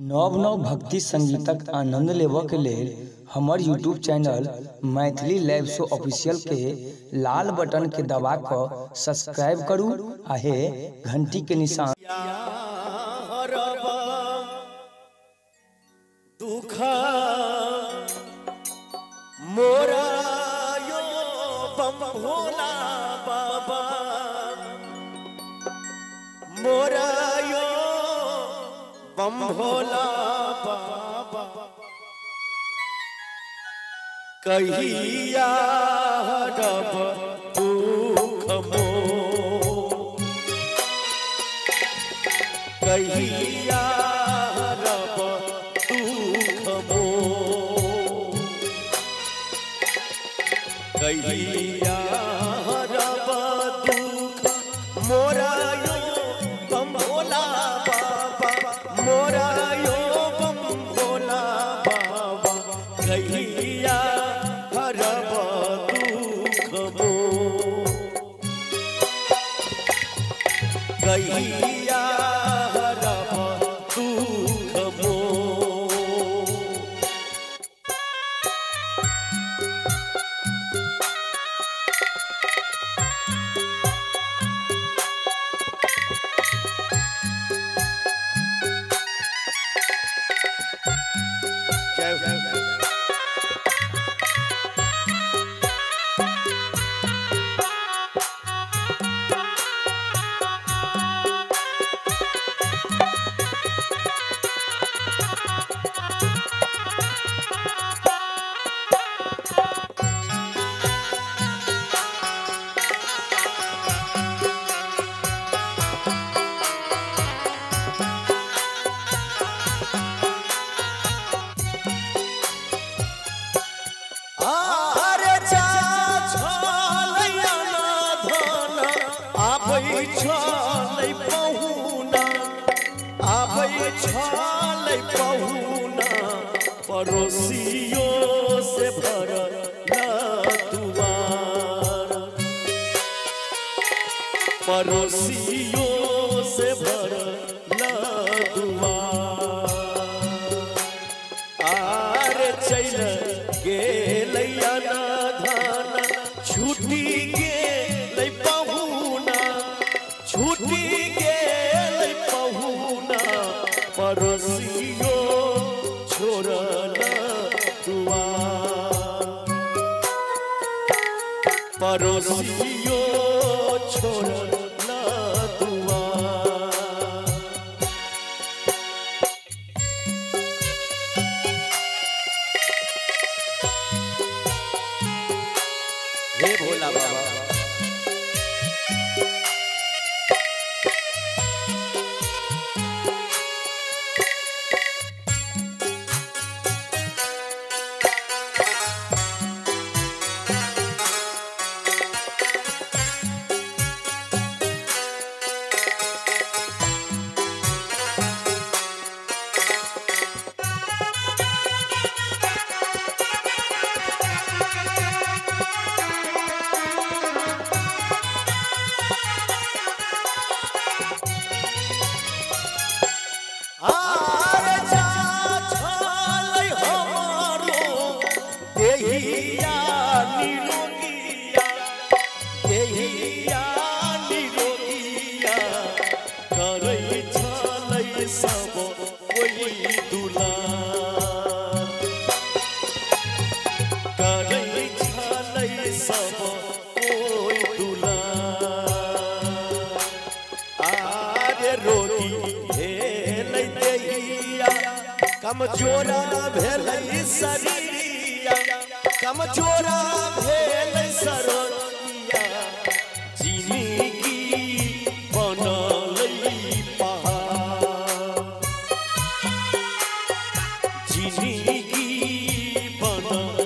नव नव भक्ति संगीतक आनंद लेबऽ लेल हमर यूट्यूब चैनल मैथिली लाइव शो ऑफिशियल के लाल बटन के दबा कऽ सब्सक्राइब करू आ हे घंटी के निशान दुख मोरा यो बम भोला बाबा मोरा यो बम भोला बाबा कहिया हरब दुख मोर कहिया हरब दुख मोर कहिया हरब दुख मोरा यो बम भोला बाबा मोरा यो बम भोला बाबा कहिया हरब दुख मोर कहिया हरब दुख मोर पड़ोसियों से भरल दुआर पड़ोसियों से भरल दुआर आरे चल गेलैया ना धाना छुट्टी गेलै पहुना छुट्टी गेलै पहुना पड़ोसियों छोड़ल दुआर पड़ोसियों छोड़ल दुआर हे भोला बाबा कमजोरा भेलै शरीरिया कमजोरा भेलै शरीरिया जिंदगी बनलै पहाड़ जिंदगी बनल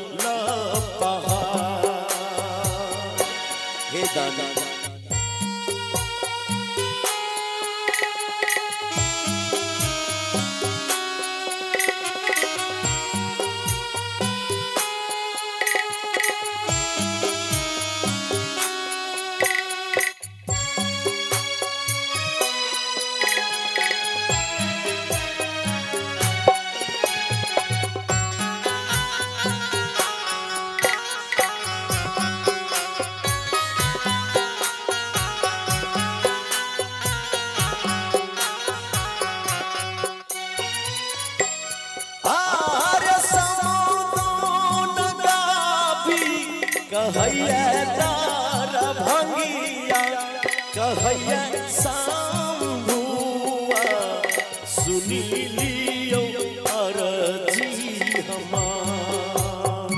पहाड़ हे दाना कहैया तार भंगिया कहैया शंभुआ सुनी लियो अरजी हमार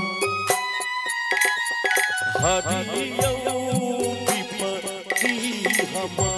हरियो विपत्ति हमार